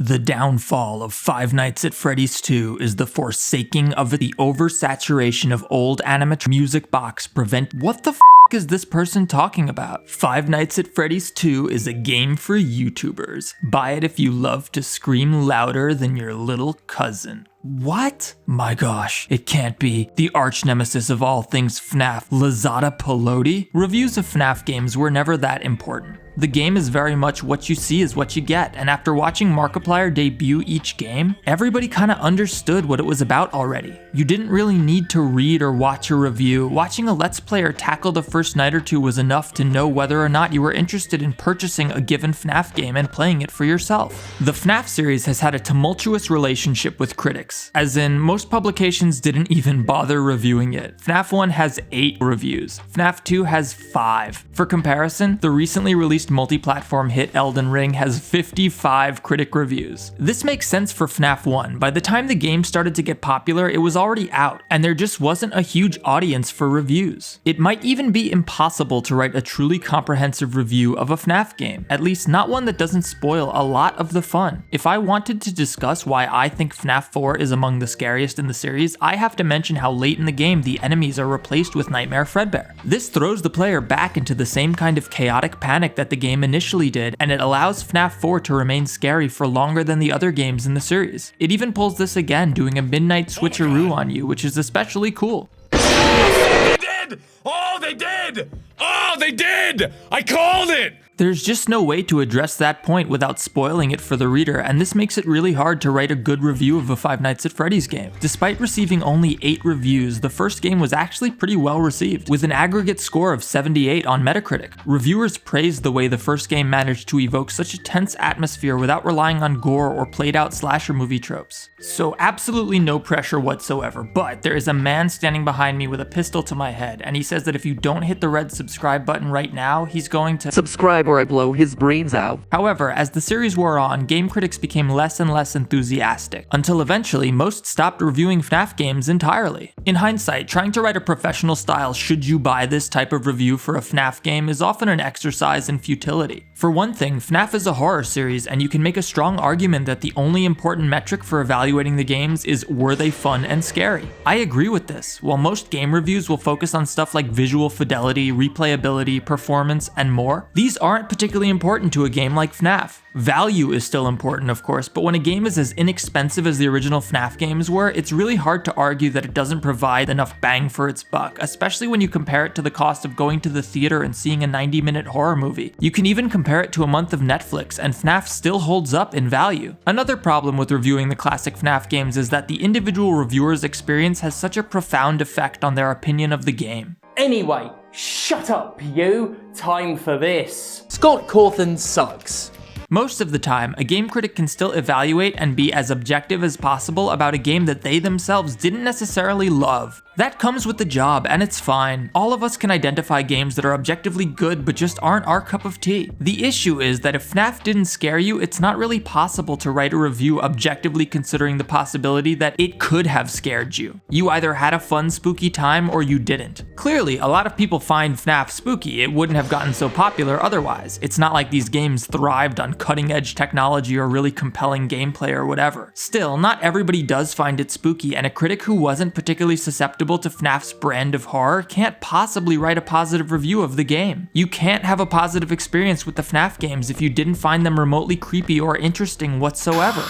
The downfall of Five Nights at Freddy's 2 is the forsaking of the oversaturation of old animatronic music box prevent. What the f is this person talking about? Five Nights at Freddy's 2 is a game for YouTubers. Buy it if you love to scream louder than your little cousin. What? My gosh, it can't be. The arch nemesis of all things FNAF, Lazada Pelote? Reviews of FNAF games were never that important. The game is very much what you see is what you get, and after watching Markiplier debut each game, everybody kinda understood what it was about already. You didn't really need to read or watch a review. Watching a Let's Player tackle the first night or two was enough to know whether or not you were interested in purchasing a given FNAF game and playing it for yourself. The FNAF series has had a tumultuous relationship with critics, as in most publications didn't even bother reviewing it. FNAF 1 has 8 reviews, FNAF 2 has 5. For comparison, the recently released multi-platform hit Elden Ring has 55 critic reviews. This makes sense for FNAF 1. By the time the game started to get popular, it was already out, and there just wasn't a huge audience for reviews. It might even be impossible to write a truly comprehensive review of a FNAF game, at least not one that doesn't spoil a lot of the fun. If I wanted to discuss why I think FNAF 4 is among the scariest in the series, I have to mention how late in the game the enemies are replaced with Nightmare Fredbear. This throws the player back into the same kind of chaotic panic that the game initially did, and it allows FNAF 4 to remain scary for longer than the other games in the series. It even pulls this again, doing a midnight switcheroo on you, which is especially cool. They did! Oh, they did! Oh, they did! I called it! There's just no way to address that point without spoiling it for the reader, and this makes it really hard to write a good review of a Five Nights at Freddy's game. Despite receiving only 8 reviews, the first game was actually pretty well received, with an aggregate score of 78 on Metacritic. Reviewers praised the way the first game managed to evoke such a tense atmosphere without relying on gore or played-out slasher movie tropes. So absolutely no pressure whatsoever, but there is a man standing behind me with a pistol to my head, and he says that if you don't hit the red subscribe button right now, he's going to subscribe or I blow his brains out. However, as the series wore on, game critics became less and less enthusiastic, until eventually most stopped reviewing FNAF games entirely. In hindsight, trying to write a professional style "should you buy this" type of review for a FNAF game is often an exercise in futility. For one thing, FNAF is a horror series, and you can make a strong argument that the only important metric for evaluating the games is were they fun and scary. I agree with this. While most game reviews will focus on stuff like visual fidelity, replayability, performance, and more, these aren't particularly important to a game like FNAF. Value is still important, of course, but when a game is as inexpensive as the original FNAF games were, it's really hard to argue that it doesn't provide enough bang for its buck, especially when you compare it to the cost of going to the theater and seeing a 90-minute horror movie. You can even compare it to a month of Netflix, and FNAF still holds up in value. Another problem with reviewing the classic FNAF games is that the individual reviewer's experience has such a profound effect on their opinion of the game. Anyway, shut up, you. Time for this. Scott Cawthon sucks. Most of the time, a game critic can still evaluate and be as objective as possible about a game that they themselves didn't necessarily love. That comes with the job, and it's fine. All of us can identify games that are objectively good but just aren't our cup of tea. The issue is that if FNAF didn't scare you, it's not really possible to write a review objectively considering the possibility that it could have scared you. You either had a fun, spooky time or you didn't. Clearly, a lot of people find FNAF spooky. It wouldn't have gotten so popular otherwise. It's not like these games thrived on cutting-edge technology or really compelling gameplay or whatever. Still, not everybody does find it spooky, and a critic who wasn't particularly susceptible to FNAF's brand of horror can't possibly write a positive review of the game. You can't have a positive experience with the FNAF games if you didn't find them remotely creepy or interesting whatsoever.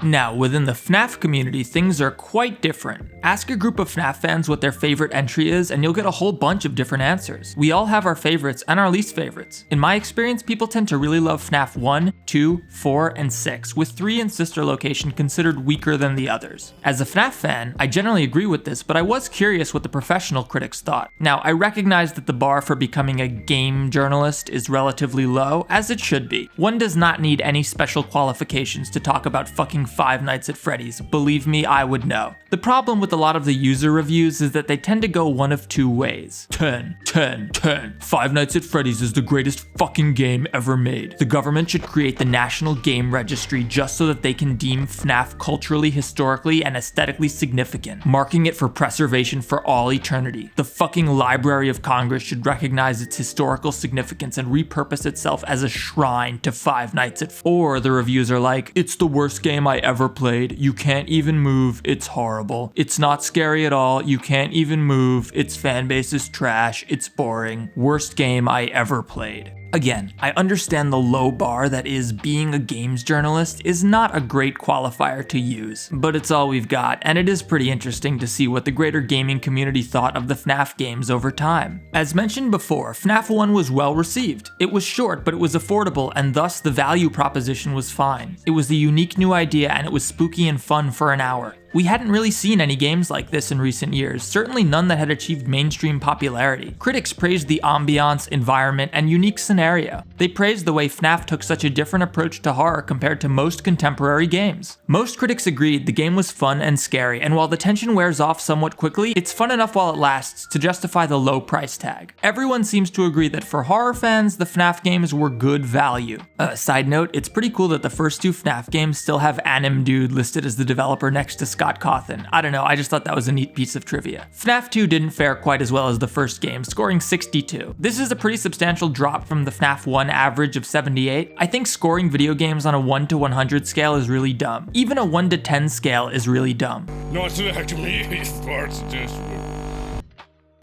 Now, within the FNAF community, things are quite different. Ask a group of FNAF fans what their favorite entry is, and you'll get a whole bunch of different answers. We all have our favorites and our least favorites. In my experience, people tend to really love FNAF 1, 2, 4, and 6, with 3 and Sister Location considered weaker than the others. As a FNAF fan, I generally agree with this, but I was curious what the professional critics thought. Now, I recognize that the bar for becoming a game journalist is relatively low, as it should be. One does not need any special qualifications to talk about fucking Five Nights at Freddy's. Believe me, I would know. The problem with a lot of the user reviews is that they tend to go one of two ways. 10, 10, 10. Five Nights at Freddy's is the greatest fucking game ever made. The government should create the National Game Registry just so that they can deem FNAF culturally, historically, and aesthetically significant, marking it for preservation for all eternity. The fucking Library of Congress should recognize its historical significance and repurpose itself as a shrine to Five Nights at Freddy's. Or the reviews are like, it's the worst game I ever played, you can't even move, it's horrible. It's not scary at all, you can't even move, its fanbase is trash, it's boring. Worst game I ever played. Again, I understand the low bar that is being a games journalist is not a great qualifier to use, but it's all we've got, and it is pretty interesting to see what the greater gaming community thought of the FNAF games over time. As mentioned before, FNAF 1 was well received. It was short, but it was affordable, and thus the value proposition was fine. It was a unique new idea, and it was spooky and fun for an hour. We hadn't really seen any games like this in recent years, certainly none that had achieved mainstream popularity. Critics praised the ambiance, environment, and unique scenario. They praised the way FNAF took such a different approach to horror compared to most contemporary games. Most critics agreed the game was fun and scary, and while the tension wears off somewhat quickly, it's fun enough while it lasts to justify the low price tag. Everyone seems to agree that for horror fans, the FNAF games were good value. Side note, it's pretty cool that the first two FNAF games still have Anim Dude listed as the developer next to Scott Cawthon. I don't know, I just thought that was a neat piece of trivia. FNAF 2 didn't fare quite as well as the first game, scoring 62. This is a pretty substantial drop from the FNAF 1 average of 78. I think scoring video games on a 1 to 100 scale is really dumb. Even a 1 to 10 scale is really dumb. Not like me, starts this.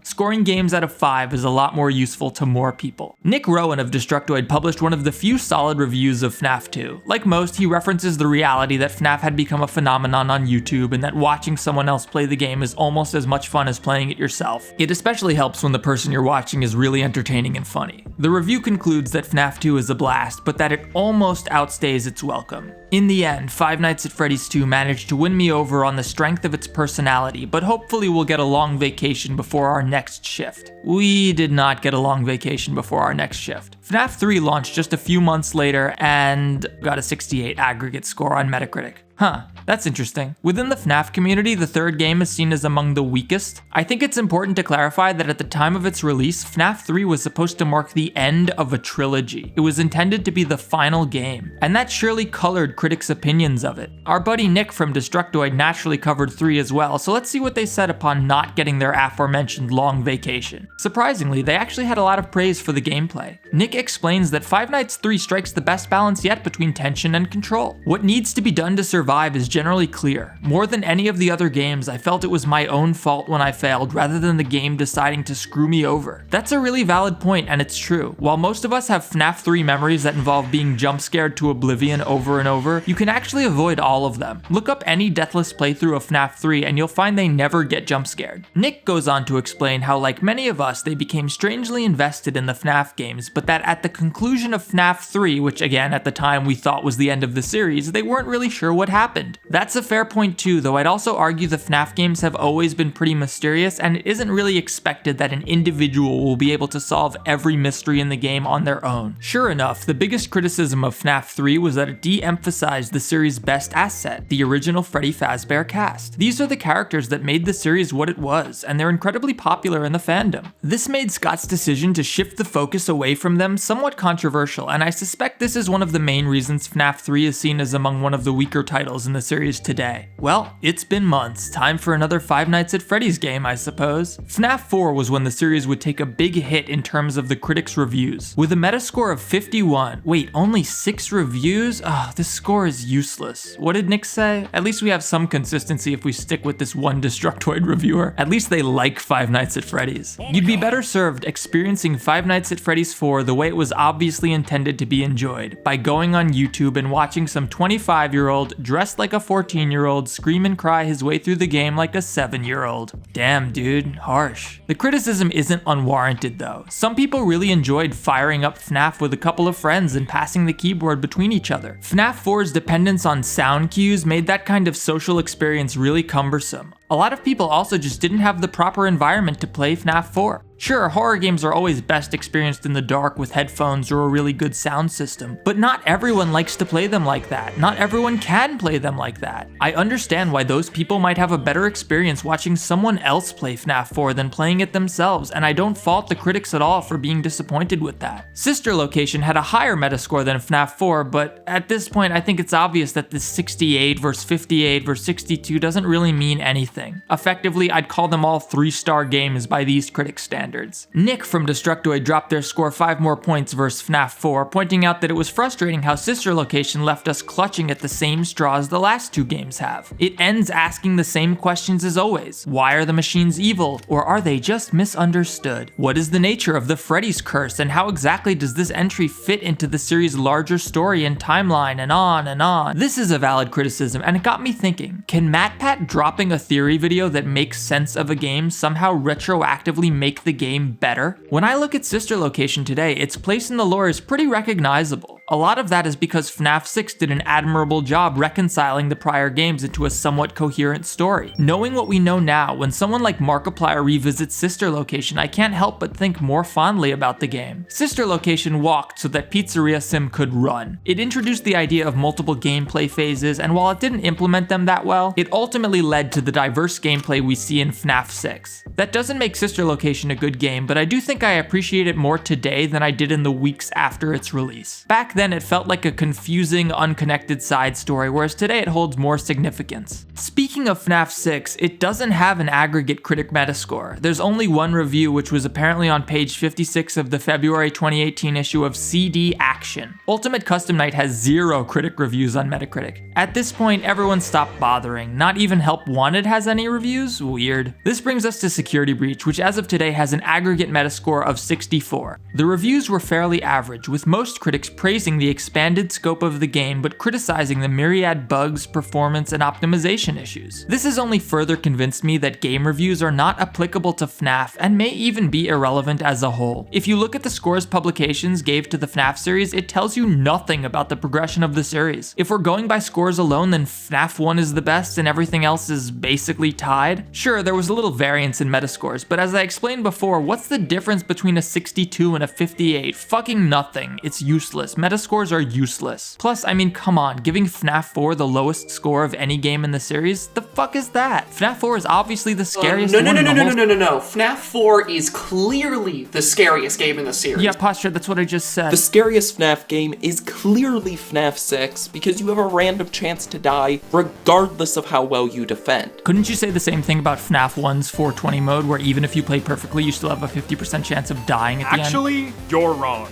Scoring games out of 5 is a lot more useful to more people. Nick Rowan of Destructoid published one of the few solid reviews of FNAF 2. Like most, he references the reality that FNAF had become a phenomenon on YouTube and that watching someone else play the game is almost as much fun as playing it yourself. It especially helps when the person you're watching is really entertaining and funny. The review concludes that FNAF 2 is a blast, but that it almost outstays its welcome. In the end, Five Nights at Freddy's 2 managed to win me over on the strength of its personality, but hopefully we'll get a long vacation before our next shift. We did not get a long vacation before our next shift. FNAF 3 launched just a few months later and got a 68 aggregate score on Metacritic. Huh, that's interesting. Within the FNAF community, the third game is seen as among the weakest. I think it's important to clarify that at the time of its release, FNAF 3 was supposed to mark the end of a trilogy. It was intended to be the final game, and that surely colored critics' opinions of it. Our buddy Nick from Destructoid naturally covered 3 as well, so let's see what they said upon not getting their aforementioned long vacation. Surprisingly, they actually had a lot of praise for the gameplay. Nick explains that Five Nights 3 strikes the best balance yet between tension and control. What needs to be done to survive is generally clear. More than any of the other games, I felt it was my own fault when I failed rather than the game deciding to screw me over. That's a really valid point, and it's true. While most of us have FNAF 3 memories that involve being jump scared to oblivion over and over, you can actually avoid all of them. Look up any deathless playthrough of FNAF 3 and you'll find they never get jump scared. Nick goes on to explain how, like many of us, they became strangely invested in the FNAF games, but that at the conclusion of FNAF 3, which again at the time we thought was the end of the series, they weren't really sure what happened. That's a fair point too, though I'd also argue the FNAF games have always been pretty mysterious, and it isn't really expected that an individual will be able to solve every mystery in the game on their own. Sure enough, the biggest criticism of FNAF 3 was that it de-emphasized the series' best asset, the original Freddy Fazbear cast. These are the characters that made the series what it was, and they're incredibly popular in the fandom. This made Scott's decision to shift the focus away from them somewhat controversial, and I suspect this is one of the main reasons FNAF 3 is seen as among one of the weaker titles in the series today. Well, it's been months. Time for another Five Nights at Freddy's game, I suppose. FNAF 4 was when the series would take a big hit in terms of the critics' reviews. With a metascore of 51, wait, only 6 reviews? Oh, this score is useless. What did Nick say? At least we have some consistency if we stick with this one Destructoid reviewer. At least they like Five Nights at Freddy's. You'd be better served experiencing Five Nights at Freddy's 4 the way it was obviously intended to be enjoyed, by going on YouTube and watching some 25-year-old dressed like a 14-year-old scream and cry his way through the game like a 7-year-old. Damn, dude, harsh. The criticism isn't unwarranted though. Some people really enjoyed firing up FNAF with a couple of friends and passing the keyboard between each other. FNAF 4's dependence on sound cues made that kind of social experience really cumbersome. A lot of people also just didn't have the proper environment to play FNAF 4. Sure, horror games are always best experienced in the dark with headphones or a really good sound system, but not everyone likes to play them like that. Not everyone can play them like that. I understand why those people might have a better experience watching someone else play FNAF 4 than playing it themselves, and I don't fault the critics at all for being disappointed with that. Sister Location had a higher metascore than FNAF 4, but at this point I think it's obvious that this 68 versus 58 versus 62 doesn't really mean anything. Effectively, I'd call them all 3-star games by these critics' standards. Nick from Destructoid dropped their score 5 more points versus FNAF 4, pointing out that it was frustrating how Sister Location left us clutching at the same straws the last 2 games have. It ends asking the same questions as always. Why are the machines evil? Or are they just misunderstood? What is the nature of the Freddy's curse, and how exactly does this entry fit into the series' larger story and timeline, and on and on? This is a valid criticism, and it got me thinking, can MatPat dropping a theory video that makes sense of a game somehow retroactively make the game better? When I look at Sister Location today, its place in the lore is pretty recognizable. A lot of that is because FNAF 6 did an admirable job reconciling the prior games into a somewhat coherent story. Knowing what we know now, when someone like Markiplier revisits Sister Location, I can't help but think more fondly about the game. Sister Location walked so that Pizzeria Sim could run. It introduced the idea of multiple gameplay phases, and while it didn't implement them that well, it ultimately led to the diverse gameplay we see in FNAF 6. That doesn't make Sister Location a good game, but I do think I appreciate it more today than I did in the weeks after its release. Back then, it felt like a confusing, unconnected side story, whereas today it holds more significance. Speaking of FNAF 6, it doesn't have an aggregate critic metascore. There's only one review, which was apparently on page 56 of the February 2018 issue of CD Action. Ultimate Custom Night has 0 critic reviews on Metacritic. At this point, everyone stopped bothering. Not even Help Wanted has any reviews? Weird. This brings us to Security Breach, which as of today has an aggregate metascore of 64. The reviews were fairly average, with most critics praising the expanded scope of the game but criticizing the myriad bugs, performance, and optimization issues. This has only further convinced me that game reviews are not applicable to FNAF and may even be irrelevant as a whole. If you look at the scores publications gave to the FNAF series, it tells you nothing about the progression of the series. If we're going by scores alone, then FNAF 1 is the best and everything else is basically tied. Sure, there was a little variance in metascores, but as I explained before, what's the difference between a 62 and a 58? Fucking nothing. It's useless. Metascores are useless. Plus, I mean, come on, giving FNAF 4 the lowest score of any game in the series? The fuck is that? FNAF 4 is obviously the scariest No. FNAF 4 is clearly the scariest game in the series. Yeah, Posture, that's what I just said. The scariest FNAF game is clearly FNAF 6 because you have a random chance to die regardless of how well you defend. Couldn't you say the same thing about FNAF 1's 420 mode, where even if you play perfectly, you still have a 50% chance of dying at the end? Actually, you're wrong.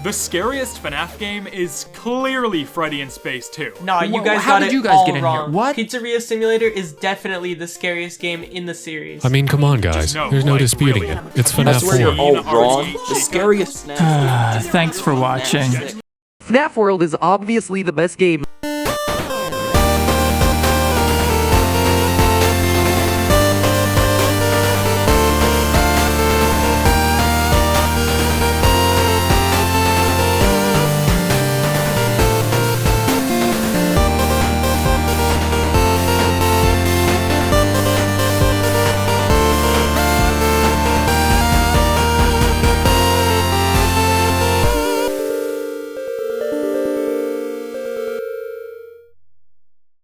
The scariest FNAF game is clearly Freddy in Space 2. Nah, you guys how got did it you guys all get in wrong. here? What? Pizzeria Simulator is definitely the scariest game in the series. I mean, come on, guys. There's no disputing it. It's FNAF I swear you're 4. all wrong. The scariest FNAF game is Thanks for watching. FNAF World is obviously the best game.